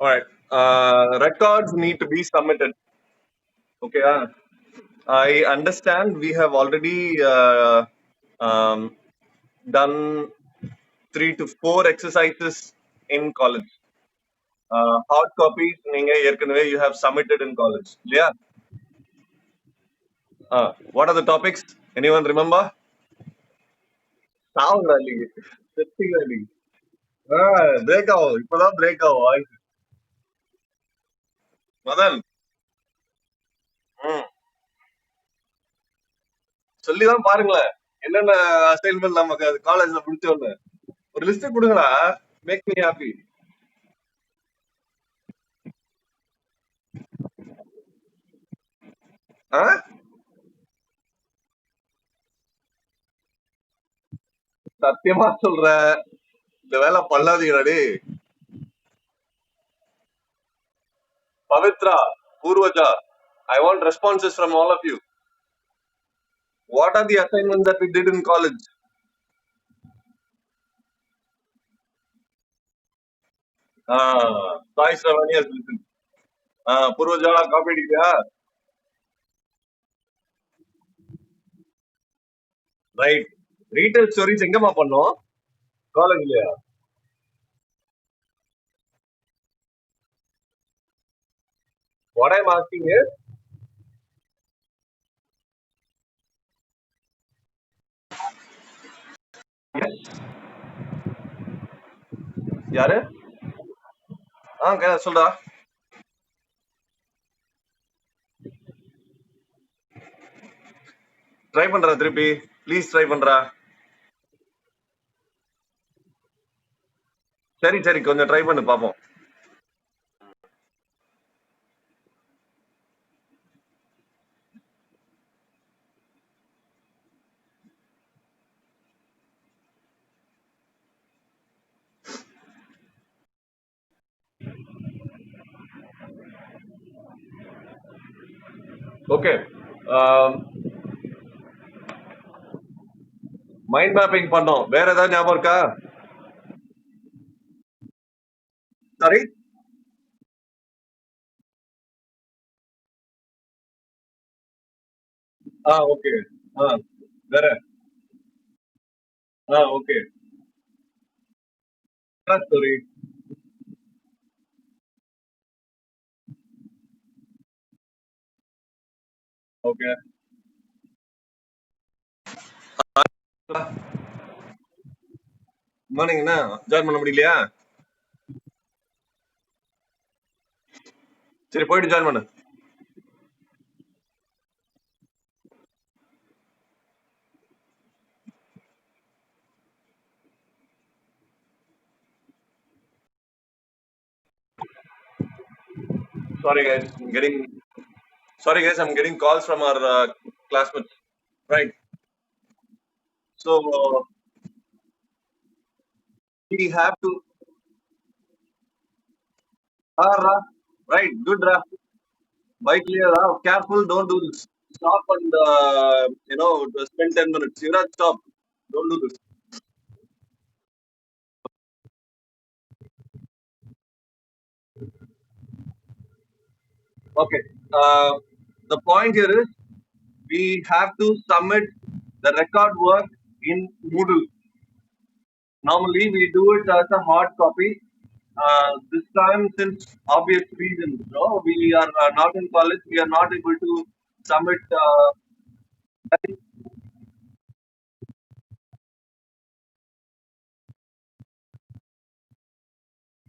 All right. Records need to be submitted. Okay. I understand we have already um, done 3 to 4 exercises in college. Hard copies, you have submitted in college. Yeah. What are the topics? Anyone remember? Sound rally. Setting rally. Break out. இப்பதான் break out. Madan, ம், சொல்லிதான் பாருங்களேன். என்னென்ன assignment நமக்கு அது காலேஜ்ல முடிச்சோன்னு ஒரு லிஸ்ட் கொடுங்கடா. Make me happy. ஆ சத்தியமா சொல்ற, இந்த வேலை பண்ணாதீங்கடி. Pavithra, Poorvaja, I want responses from all of you. What are the assignments that we did in college? Sai Shravani has listened. Poorvaja copy அடிக்கிறியா? ரைட். ரீட்டைல் ஸ்டோரிஸ் எங்கம்மா பண்ணோம்? காலேஜ்லயா? What I'm asking is, yes. யாரு? சொல்றா. ட்ரை பண்றா திருப்பி. ப்ளீஸ் ட்ரை பண்றா. சரி சரி, கொஞ்சம் ட்ரை பண்ணு பாப்போம். ஓகே. மைண்ட் மேப்பிங் பண்ணோம். வேற ஏதாவது ஞாபகம் இருக்கா? சாரி. ஓகே. ஆ வேற. ஓகே. ஸ்டோரி. ஓகே. மார்னிங் என்ன ஜாயின் பண்ண முடியலையா? சரி, போயிட்டு ஜாயின் பண்ணு. Sorry guys, I'm getting calls from our classmates. Right. So we have to. Ra. Right. Good, Ra. Bike clear. Ra. Careful. Don't do this. Stop and spend 10 minutes. Yuvraj, stop. Don't do this. Okay. Uh, the point here is we have to submit the record work in Moodle. Normally, we do it as a hard copy. This time, since obvious reasons, no, we are not in college. We are not able to submit.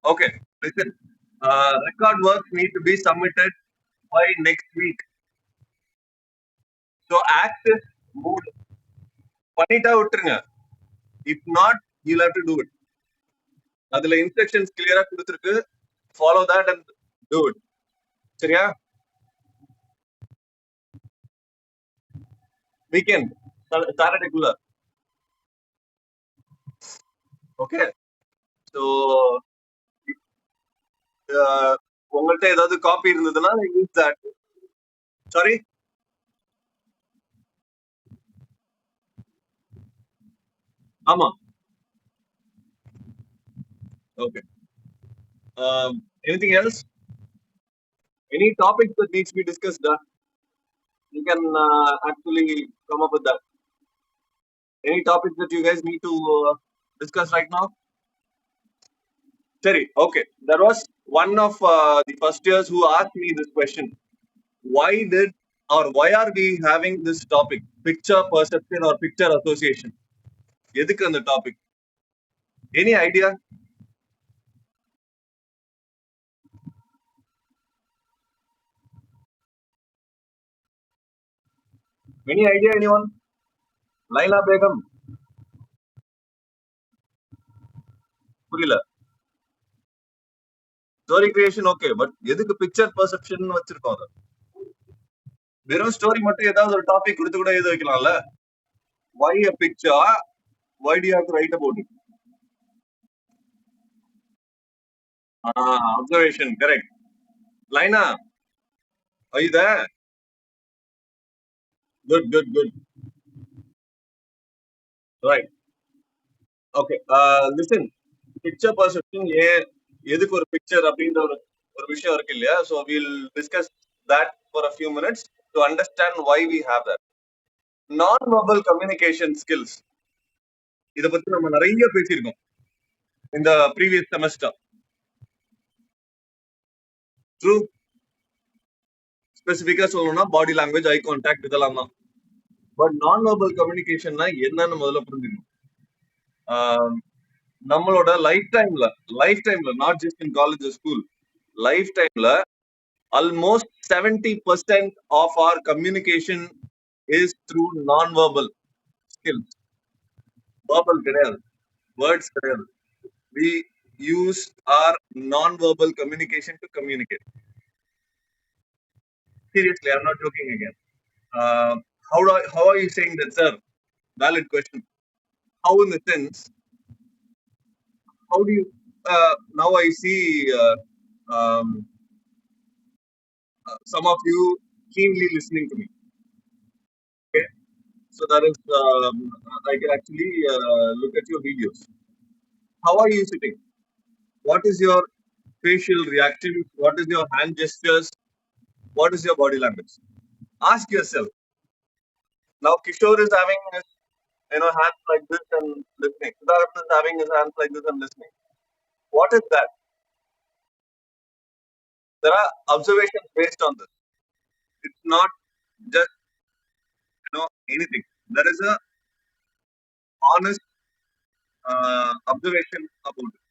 Okay, listen. Record works need to be submitted by next week. So access mode. பண்ணிட்டா விட்டுருங்க. If not, you'll have to do it. அதுல instructions clear கொடுத்திருக்கு. Follow that and do it. சரியா? Weekend. Saturday குள்ள. Okay. So உங்கள்ட்ட ஏதாவது copy இருந்ததுன்னா use that. Sorry. ஆமா. Okay. Anything else? Any topic that needs to be discussed? You can actually come up with that. Any topic that you guys need to discuss right now? Terry, okay. There was one of the first years who asked me this question. Why did or why are we having this topic? Picture perception or picture association? எதுக்கு அந்த topic? Any idea? Any idea, anyone? Laila Begum, புரியல. Story creation okay, but எதுக்கு picture perception வச்சிருக்கோம் அத? வெறும் story மட்டும் ஏதாவது ஒரு டாபிக் கொடுத்து கூட எழுத வைக்கலாம்ல? Why a picture? Why do you have to write about it? Observation, correct. Laina, are you there? Good, good, good. Right. Okay. Listen, picture perception ஏன் எதுக்கு ஒரு picture அப்படின்ற ஒரு விஷயம் இருக்கு இல்லையா? So we'll discuss that for a few minutes to understand why we have that. Non-verbal communication skills. இத பத்தி நம்ம நிறைய பேசியிருக்கோம் இந்த previous semester. True. ஸ்பெசிஃபிக்கா சொல்லணும்னா பாடி லாங்குவேஜ், ஐ கான்டாக்ட் இதெல்லாம் தான். பட் நான் வெர்பல் கம்யூனிகேஷன்னா என்னன்னு முதல்ல புரிஞ்சுக்கணும். நம்மளோட லைஃப் டைம்ல not just in college school, life டைம்ல almost 70% of our communication is through non verbal skills. Verbal கிடையாது, வேர்ட்ஸ் கிடையாது. We use our non-verbal communication to communicate. Seriously, I'm not joking again. Uh, how are you saying that, sir? Valid question. How in the sense, how do you now I see some of you keenly listening to me. Okay, so that is I can actually look at your videos. How are you sitting? What is your facial reaction? What is your hand gestures? What is your body language? Ask yourself. Now Kishore is having his hands like this and listening. Siddharth is having his hands like this and listening. What is that? There are observations based on this. It's not just anything. There is a honest observation about it.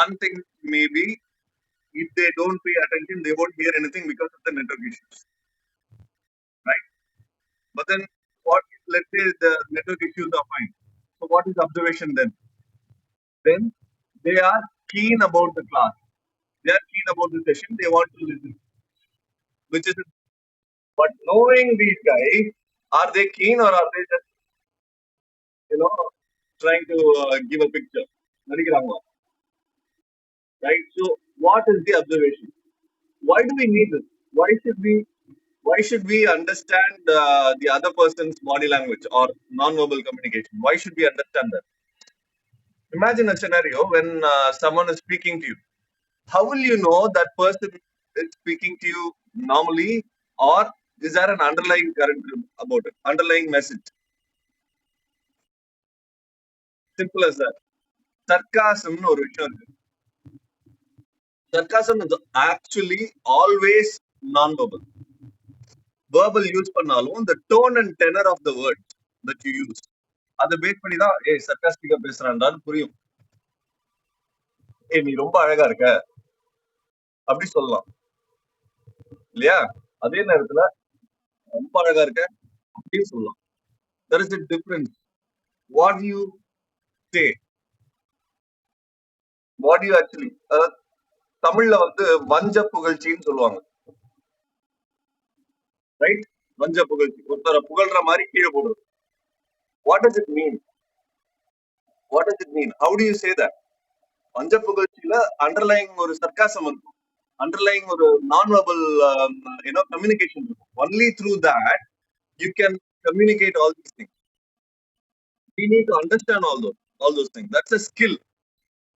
One thing may be, if they don't pay attention, they won't hear anything because of the network issues, right? But then, what? Let's say the network issues are fine. So, what is observation then? Then they are keen about the class. They are keen about the session. They want to listen, which is. But knowing these guys, are they keen or are they just you know trying to give a picture? நடிக்கிறாங்களா? Right. So, what is the observation? Why do we need this? Why should we understand the other person's body language or non-verbal communication? Why should we understand that? Imagine a scenario when someone is speaking to you. How will you know that person is speaking to you normally, or is there an underlying current about it, underlying message? Simple as that. Sarcasm or sarcasm is actually always non-verbal. Verbal use பண்ணாலும் the tone and tenor of the words that you use, அதை base பண்ணி தான் சர்க்காஸ்டிக்கா பேசுறான்டான்னு புரியும். நீ ரொம்ப அழகா இருக்க அப்படி சொல்லலாம் இல்லையா? அதே நேரத்துல ரொம்ப அழகா இருக்க அப்படின்னு சொல்லலாம். there is a difference. What do you say? What do you actually தமிழ்ல வந்து வஞ்ச புகழ்ச்சின்னு சொல்லுவாங்க, ரைட்? வஞ்ச புகழ்ச்சி, ஒருத்தர புகழ்ற மாதிரி கீழே போடுறது. What does it mean? What does it mean? How do you say that? வஞ்ச புகழ்ச்சியில அண்டர்லைங் ஒரு சர்க்காசம் இருக்கும், அண்டர்லைங் ஒரு நான் வெர்பல் கம்யூனிகேஷன் இருக்கும். Only through that you can communicate all these things. We need to understand all those things. That's a skill.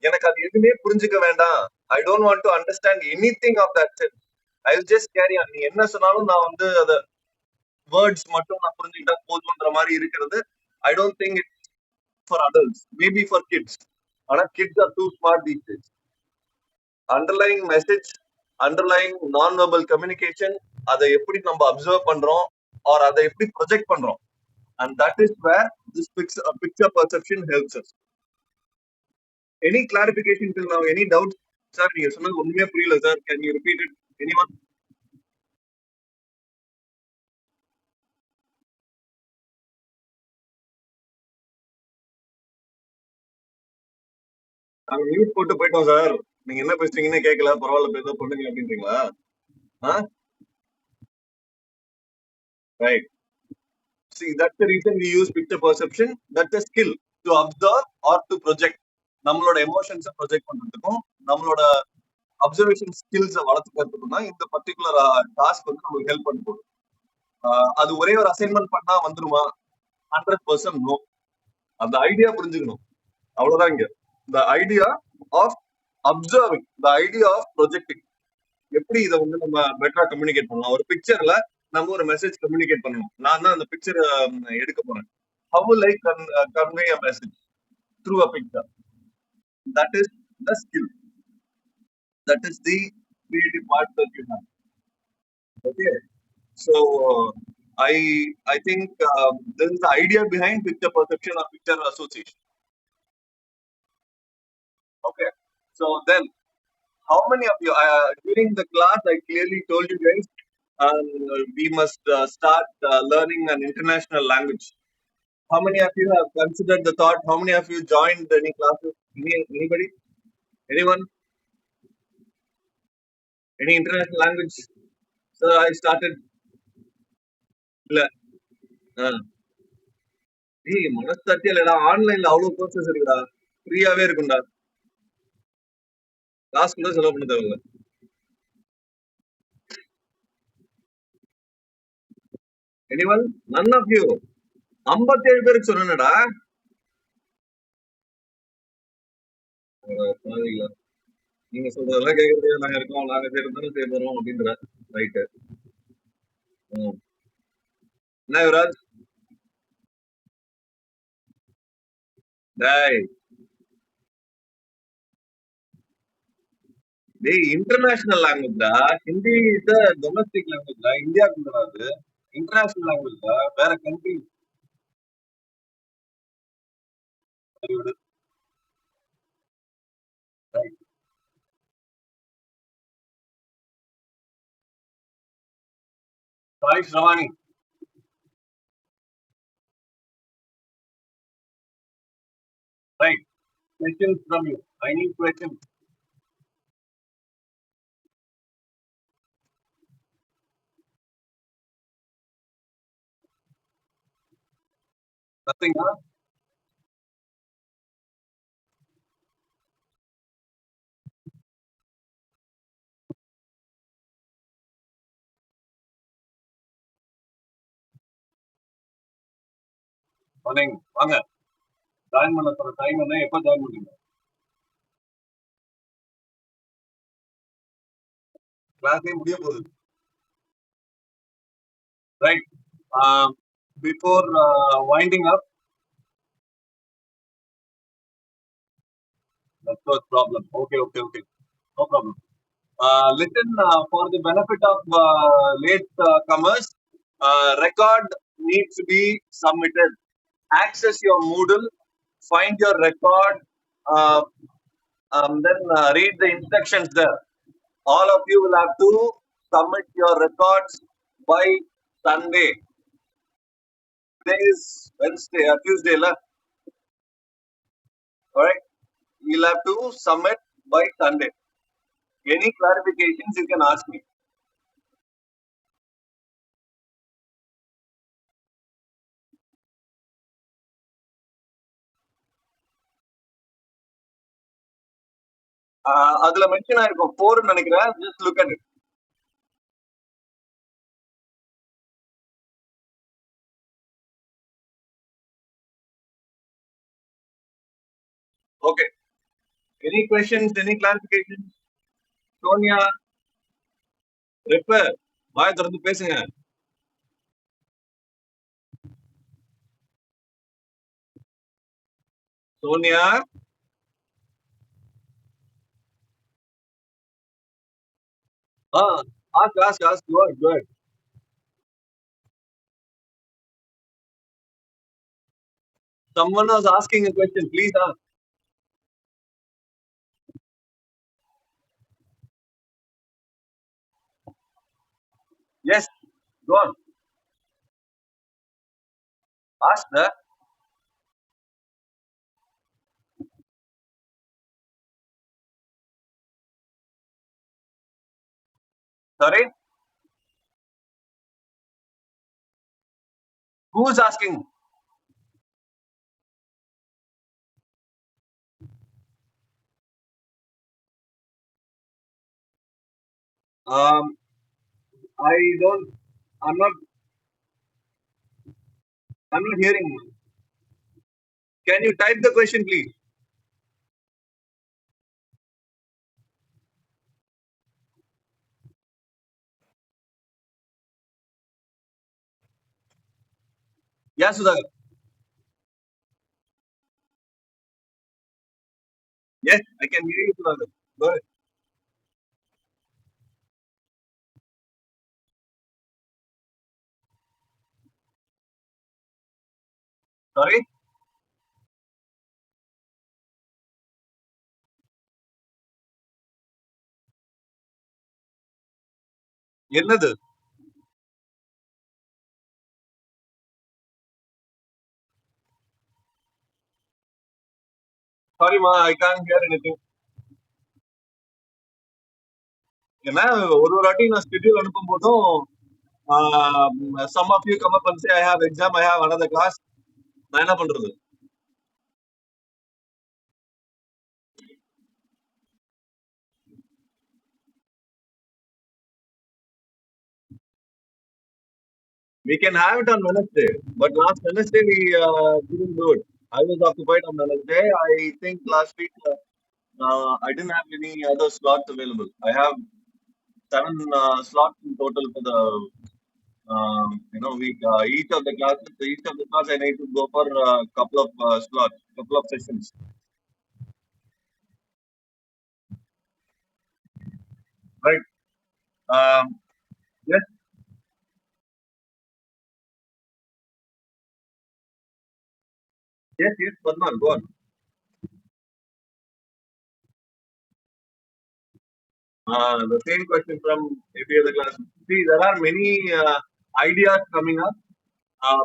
எனக்கு அது எதுவுமே புரிஞ்சுக்க வேண்டாம். I don't want to understand anything of that sense. I will just carry on. நீ என்ன சொன்னாலும் நான் வந்து அத வேர்ட்ஸ் மட்டும் நான் புரிஞ்சுக்கிட்டா போதுன்ற மாதிரி இருக்கிறது. I don't think it's for adults, maybe for kids. ஆனா kids are too smart these days. Underlying message, underlying non verbal communication, அதை எப்படி நம்ம அப்சர்வ் பண்றோம் ஆர் அதை எப்படி ப்ரொஜெக்ட் பண்றோம், and that is where this picture perception helps us. Any clarification till now? Any doubts? Sir, நீங்க சொன்னது ஒண்ணுமே புரியல sir. Can you repeat it? Anyone? நாங்க மியூட் போட்டு போயிட்டோம் சார். நீங்க என்ன பேசுறீங்கன்னு கேட்கல. பரவாயில்ல ஏதோ பண்ணுங்க அப்படின்றீங்களா? Right. See, that's the reason we use picture perception. That's a skill to observe or to project. நம்மளோட எமோஷன்ஸை ப்ரொஜெக்ட் பண்றதுக்கும் நம்மளோட அப்சர்வேஷன் ஸ்கில்ஸை வளர்த்துக்கிறதுக்கும் தான் இந்த பர்டிகுலர் டாஸ்க் வந்து நமக்கு ஹெல்ப் பண்ண போகுது. அது ஒரே ஒரு அசைன்மெண்ட் பண்ணா வந்துருமா? 100% நோ. அந்த ஐடியா புரிஞ்சுக்கணும், அவ்வளவுதான் இங்க. The idea of observing, the idea of projecting. எப்படி இதை வந்து நம்ம பெட்டரா கம்யூனிகேட் பண்ணலாம். ஒரு பிக்சர்ல நம்ம ஒரு மெசேஜ் கம்யூனிகேட் பண்ணணும். நான் தான் அந்த பிக்சரை எடுக்க போறேன். How will I convey a message through a picture? That is the skill. That is the creative part that you have. Okay. So I think this is the idea behind picture perception or picture association. Okay. So then, how many of you during the class I clearly told you guys we must start learning an international language. How many of you have considered the thought? How many of you joined any classes? Anybody? Anyone? Any international language? So I started. இல்ல. ஏய் மனசாட்சியே இல்லடா. ஆன்லைன்ல அவ்வளவு courses இருக்குடா. ஃப்ரீயாவே இருக்கும்டா. காசு கூட செலவு பண்ண தேவையில்ல. Anyone? None of you. 57 பேருக்கு சொன்னேன்டா. நீங்க சொல்றதெல்லாம் கேட்கறதுக்கு நாங்க இருக்கோம். நாங்க செய்யறதுன்னு செய்ய போறோம் அப்படின்ற. ரைட்டு. என்ன யுவராஜ்? டேய் டேய் இன்டர்நேஷனல் லாங்குவேஜ்டா. ஹிந்தி இஸ் a டொமஸ்டிக் லாங்குவேஜ்டா. இந்தியாவுக்கு வராது. இன்டர்நேஷனல் லாங்குவேஜ்டா. வேற country. Right. Sai Shravani. Right. Questions from you. I need questions. Nothing, huh? Morning. வாங்க. ஜாயின் பண்ண போற டைம் என்ன? எப்ப ஜாயின் பண்ணுவீங்க? கிளாஸே முடிய போகுது. Right. Before winding up, that's no problem. Okay. No problem. Listen, for the benefit of late comers, record needs to be submitted. Access your Moodle, find your record, uh, then read the instructions there. All of you will have to submit your records by Sunday. Today is Wednesday, Tuesday, la. All right. You'll have to submit by Sunday. Any clarifications you can ask me. அதுல mention ஆயிருக்கும் 4 நினைக்கிறேன். Just look at it. Okay. Any questions? Any clarifications? Sonia, repair. வாய் திறந்து பேசுங்க. Sonia, ah, ask. Go ahead. Someone was asking a question. Please ask. Yes, go on. Ask that. Sorry, who's asking? Um, I don't. I'm not. I'm not hearing. Can you type the question, please? Yeah, Sudha. Yes, I can hear you, Sudha. Go ahead. Sorry, என்னது? Sorry, ma, I can't hear anything. ஏன்னா ஒரு ஒரு வாட்டி நான் schedule அனுப்பும் போதும் some of you come up and say I have exam, I have another class. நான் என்ன பண்றது? We can have it on Wednesday, but last Wednesday we didn't do it. I was occupied on Wednesday. I think last week I didn't have any other slots available. I have seven slots in total for the week. Each of the class, I need to go for a couple of slots, couple of sessions. Right. Um, yes, yes, Padma, go on. The same question from every other class. See, there are many ideas coming up. Um,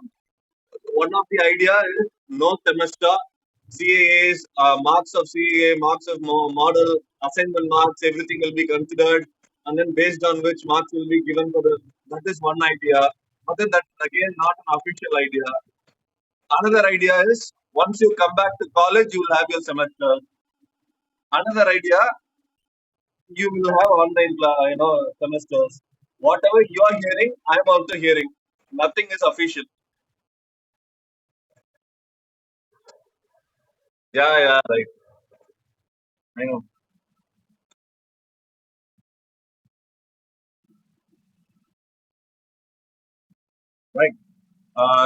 One of the idea is no semester, CAAs, marks of CAA, marks of model, assignment marks, everything will be considered, and then based on which marks will be given for the. That is one idea. But then that's again not an official idea. Another idea is once you come back to college, you will have your semester. Another idea, you will have online, semesters. Whatever you are hearing, I am also hearing. Nothing is official. Yeah, right. I know. Right.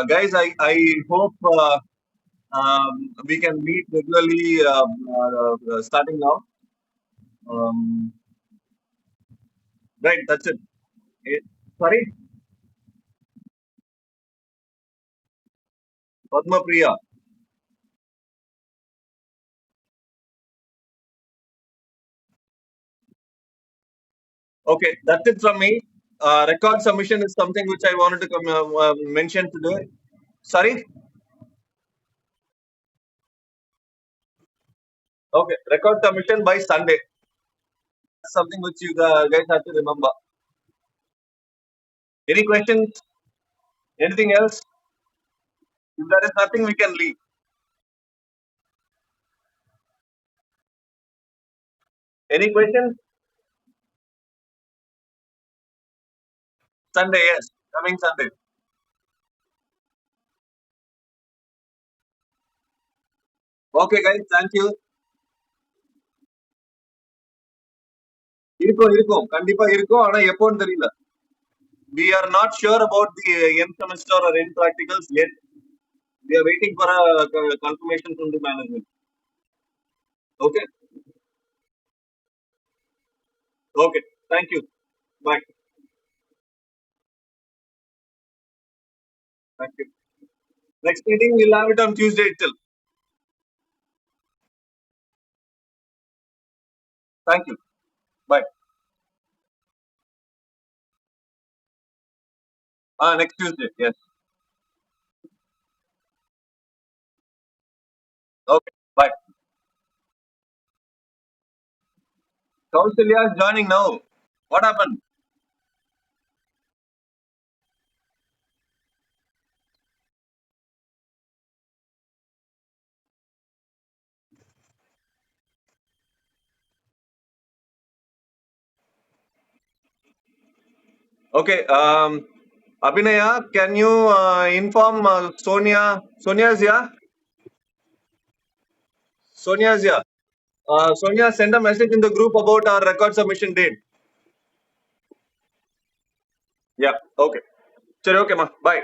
Guys, I hope we can meet regularly starting now. Um, right, that's it. Eh, Sorry, Padma Priya. Okay, that's it from me. Record submission is something which I wanted to mention today. Sorry? Okay, record submission by Sunday. That's something which you guys have to remember. Any questions? Anything else? If there is nothing, we can leave. Any questions? Sunday, yes. Coming Sunday. Okay, guys, thank you. இருக்கும் இருக்கும் கண்டிப்பா இருக்கும். ஆனா எப்போன்னு தெரியல. We are not sure about the end semester or end practicals yet. We are waiting for a confirmation from the management. Okay. Okay. Thank you. Bye. Thank you. Next meeting we'll have it on Tuesday itself. Thank you. Bye. Next Tuesday. Yes. Okay. Bye. Kausalya is joining now. What happened? Okay. Abhinaya, can you inform Sonia? Sonia is here. Sonia is here. Sonia, send a message in the group about our record submission date. Yeah. Okay. Sure. Okay, ma. Bye.